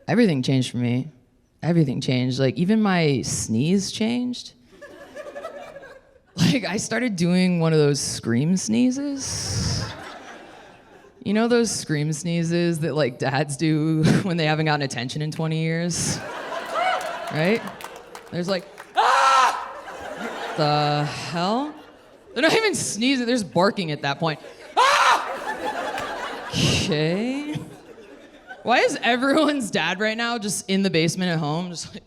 everything changed for me. Everything changed. Like, even my sneeze changed. Like, I started doing one of those scream sneezes. You know those scream sneezes that, like, dads do when they haven't gotten attention in 20 years? Right? There's like, ah! What the hell? They're not even sneezing, they're just barking at that point. Ah! Okay. Why is everyone's dad right now just in the basement at home, just like,